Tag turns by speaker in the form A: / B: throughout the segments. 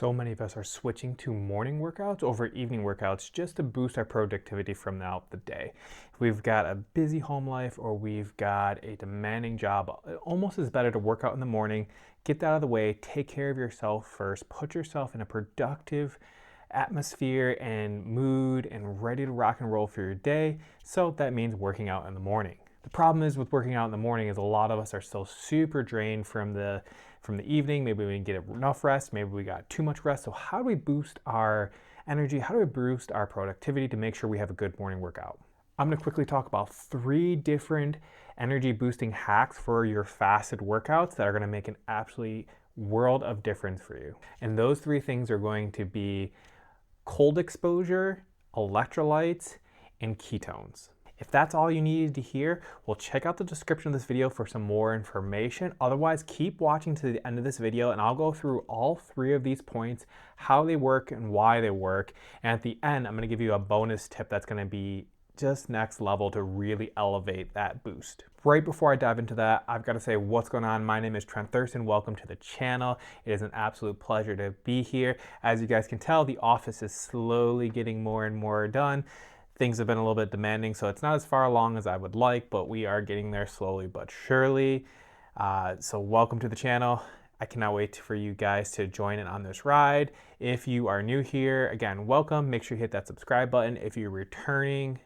A: So many of us are switching to morning workouts over evening workouts just to boost our productivity throughout the day. If we've got a busy home life or we've got a demanding job, it almost is better to work out in the morning, get that out of the way, take care of yourself first, put yourself in a productive atmosphere and mood and ready to rock and roll for your day. So that means working out in the morning. The problem is with working out in the morning is a lot of us are still super drained from the evening. Maybe we didn't get enough rest, maybe we got too much rest. So how do we boost our energy? How do we boost our productivity to make sure we have a good morning workout? I'm going to quickly talk about 3 different energy boosting hacks for your fasted workouts that are going to make an absolute world of difference for you. And those 3 things are going to be cold exposure, electrolytes, and ketones. If that's all you needed to hear, well, check out the description of this video for some more information. Otherwise, keep watching to the end of this video and I'll go through all 3 of these points, how they work and why they work. And at the end, I'm going to give you a bonus tip that's going to be just next level to really elevate that boost. Right before I dive into that, I've got to say what's going on. My name is Trent Thurston. Welcome to the channel. It is an absolute pleasure to be here. As you guys can tell, the office is slowly getting more and more done. Things have been a little bit demanding, so it's not as far along as I would like, but we are getting there slowly but surely. So welcome to the channel. I cannot wait for you guys to join in on this ride. If you are new here, again, welcome. Make sure you hit that subscribe button. If you're returning,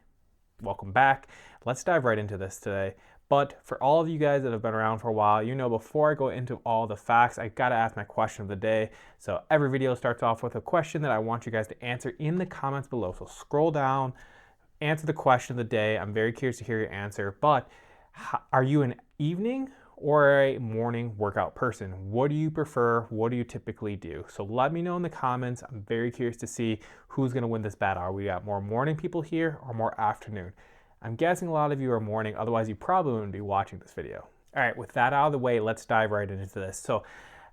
A: welcome back. Let's dive right into this today. But for all of you guys that have been around for a while, you know, before I go into all the facts, I gotta ask my question of the day. So every video starts off with a question that I want you guys to answer in the comments below. So scroll down, answer the question of the day. I'm very curious to hear your answer, but are you an evening or a morning workout person? What do you prefer? What do you typically do? So let me know in the comments. I'm very curious to see who's gonna win this battle. Are we got more morning people here or more afternoon? I'm guessing a lot of you are morning, otherwise you probably wouldn't be watching this video. All right, with that out of the way, let's dive right into this. So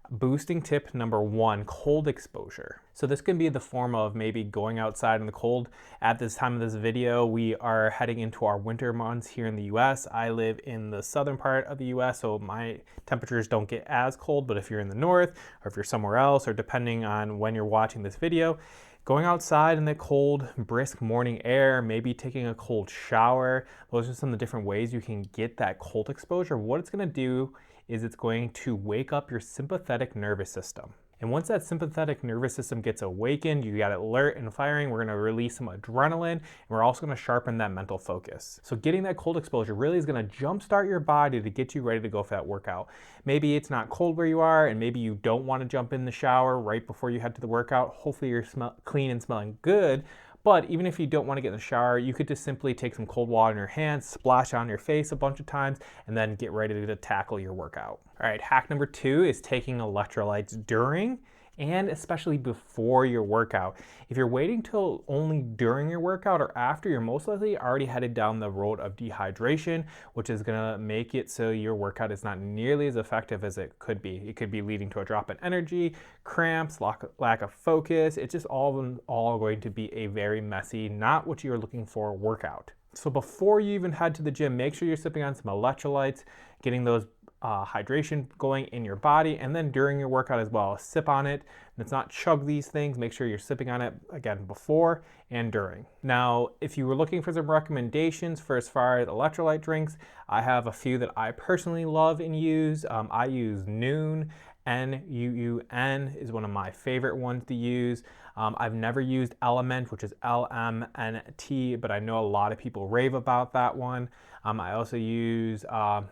A: boosting tip number 1, cold exposure. So this can be the form of maybe going outside in the cold. At this time of this video, we are heading into our winter months here in the US. I live in the southern part of the US, so my temperatures don't get as cold, but if you're in the north or if you're somewhere else, or depending on when you're watching this video, going outside in the cold, brisk morning air, maybe taking a cold shower, those are some of the different ways you can get that cold exposure. What it's gonna do is it's going to wake up your sympathetic nervous system. And once that sympathetic nervous system gets awakened, you got it alert and firing, we're gonna release some adrenaline, and we're also gonna sharpen that mental focus. So getting that cold exposure really is gonna jumpstart your body to get you ready to go for that workout. Maybe it's not cold where you are, and maybe you don't wanna jump in the shower right before you head to the workout. Hopefully you're clean and smelling good. But even if you don't want to get in the shower, you could just simply take some cold water in your hands, splash on your face a bunch of times, and then get ready to tackle your workout. All right, hack number 2 is taking electrolytes during and especially before your workout. If you're waiting till only during your workout or after, you're most likely already headed down the road of dehydration, which is gonna make it so your workout is not nearly as effective as it could be. It could be leading to a drop in energy, cramps, lack of focus. It's just all going to be a very messy, not what you're looking for workout. So before you even head to the gym, make sure you're sipping on some electrolytes, getting those hydration going in your body, and then during your workout as well. Sip on it. Let's not chug these things. Make sure you're sipping on it again before and during. Now, if you were looking for some recommendations for as far as electrolyte drinks, I have a few that I personally love and use. I use Nuun. N-U-U-N is one of my favorite ones to use. I've never used Element, which is L-M-N-T, but I know a lot of people rave about that one. I also use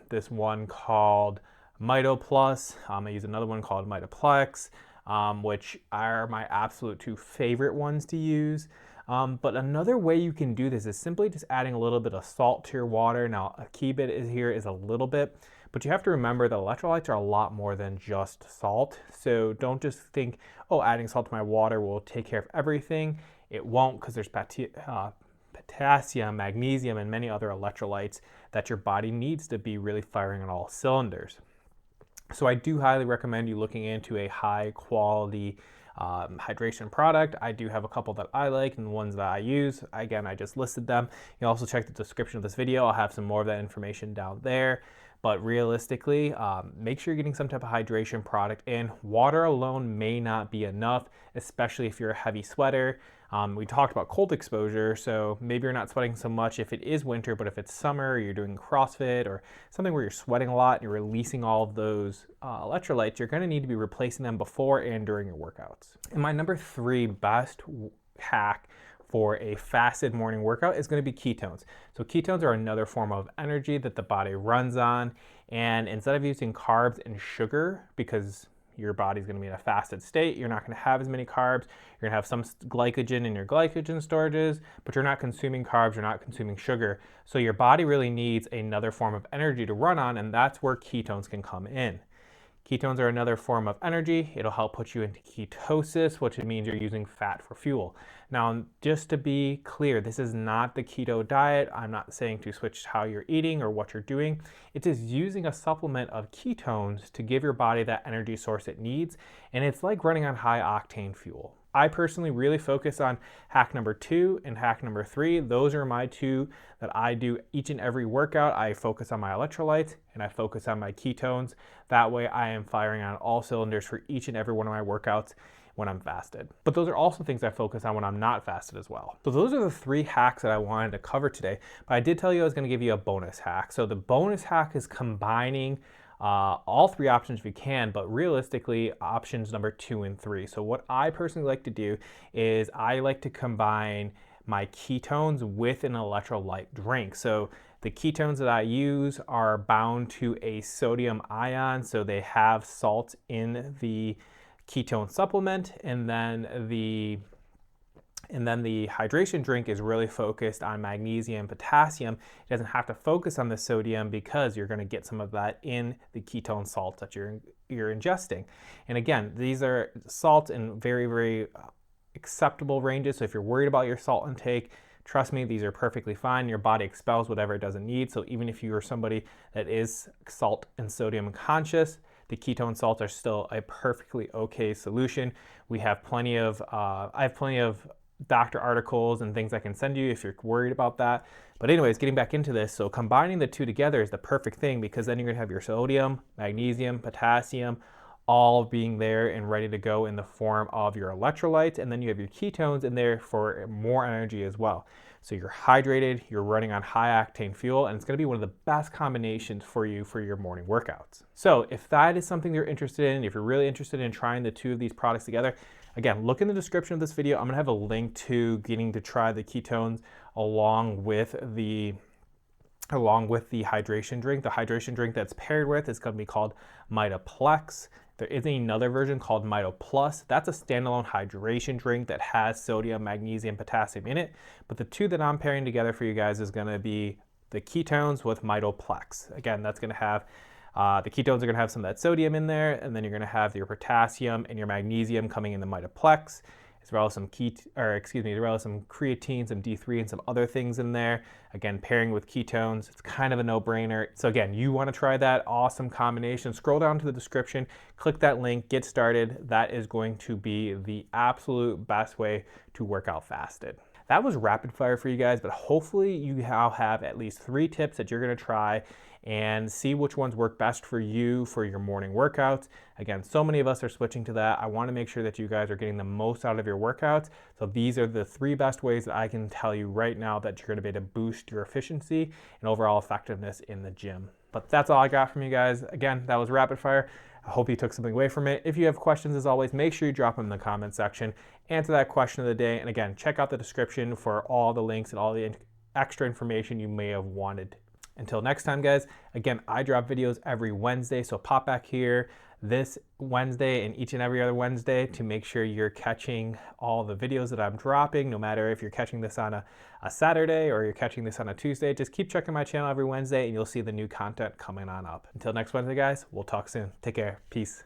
A: this one called Mito Plus. I use another one called Mitoplex, which are my absolute 2 favorite ones to use. But another way you can do this is simply just adding a little bit of salt to your water. Now, a key bit here is a little bit, but you have to remember that electrolytes are a lot more than just salt. So don't just think, oh, adding salt to my water will take care of everything. It won't, because there's potassium, magnesium, and many other electrolytes that your body needs to be really firing on all cylinders. So I do highly recommend you looking into a high quality hydration product. I do have a couple that I like and the ones that I use. Again, I just listed them. You can also check the description of this video. I'll have some more of that information down there. But realistically, make sure you're getting some type of hydration product in. Water alone may not be enough, especially if you're a heavy sweater. We talked about cold exposure, so maybe you're not sweating so much if it is winter, but if it's summer, you're doing CrossFit or something where you're sweating a lot and you're releasing all of those electrolytes, you're gonna need to be replacing them before and during your workouts. And my number 3 best hack for a fasted morning workout is going to be ketones. So ketones are another form of energy that the body runs on, and instead of using carbs and sugar, because your body's going to be in a fasted state, you're not going to have as many carbs, you're going to have some glycogen in your glycogen storages, but you're not consuming carbs, you're not consuming sugar. So your body really needs another form of energy to run on, and that's where ketones can come in. Ketones are another form of energy. It'll help put you into ketosis, which means you're using fat for fuel. Now, just to be clear, this is not the keto diet. I'm not saying to switch how you're eating or what you're doing. It is using a supplement of ketones to give your body that energy source it needs, and it's like running on high octane fuel. I personally really focus on hack number 2 and hack number 3. Those are my 2 that I do each and every workout. I focus on my electrolytes and I focus on my ketones. That way I am firing on all cylinders for each and every one of my workouts when I'm fasted. But those are also things I focus on when I'm not fasted as well. So those are the 3 hacks that I wanted to cover today. But I did tell you I was going to give you a bonus hack. So the bonus hack is combining all 3 options if you can, but realistically options number 2 and 3. So what I personally like to do is I like to combine my ketones with an electrolyte drink. So the ketones that I use are bound to a sodium ion, so they have salt in the ketone supplement, and then the hydration drink is really focused on magnesium, potassium. It doesn't have to focus on the sodium because you're going to get some of that in the ketone salts that you're ingesting. And again, these are salts in very, very acceptable ranges. So if you're worried about your salt intake, trust me, these are perfectly fine. Your body expels whatever it doesn't need. So even if you are somebody that is salt and sodium conscious, the ketone salts are still a perfectly okay solution. We have plenty of, I have plenty of doctor articles and things I can send you if you're worried about that. But anyways, getting back into this, so combining the 2 together is the perfect thing, because then you're gonna have your sodium, magnesium, potassium, all being there and ready to go in the form of your electrolytes, and then you have your ketones in there for more energy as well. So you're hydrated, you're running on high octane fuel, and it's gonna be one of the best combinations for you for your morning workouts. So if that is something you're interested in, if you're really interested in trying the 2 of these products together, again, look in the description of this video. I'm gonna have a link to getting to try the ketones along with the hydration drink. The hydration drink that's paired with is gonna be called Mitoplex. There is another version called Mito Plus. That's a standalone hydration drink that has sodium, magnesium, potassium in it. But the 2 that I'm pairing together for you guys is gonna be the ketones with Mitoplex. Again, that's gonna have, the ketones are gonna have some of that sodium in there, and then you're gonna have your potassium and your magnesium coming in the Mitoplex, as well as some creatine, some D3, and some other things in there. Again, pairing with ketones, it's kind of a no-brainer. So again, you want to try that awesome combination, scroll down to the description, click that link, get started. That is going to be the absolute best way to work out fasted. That was rapid fire for you guys, but hopefully you now have at least 3 tips that you're going to try and see which ones work best for you for your morning workouts. Again, so many of us are switching to that. I want to make sure that you guys are getting the most out of your workouts. So these are the 3 best ways that I can tell you right now that you're going to be able to boost your efficiency and overall effectiveness in the gym. But that's all I got from you guys. Again, that was rapid fire. I hope you took something away from it. If you have questions, as always, make sure you drop them in the comment section. Answer that question of the day. And again, check out the description for all the links and all the extra information you may have wanted. Until next time, guys, again, I drop videos every Wednesday, so pop back here this Wednesday and each and every other Wednesday to make sure you're catching all the videos that I'm dropping, no matter if you're catching this on a Saturday or you're catching this on a Tuesday. Just keep checking my channel every Wednesday and you'll see the new content coming on up. Until next Wednesday, guys, we'll talk soon. Take care. Peace.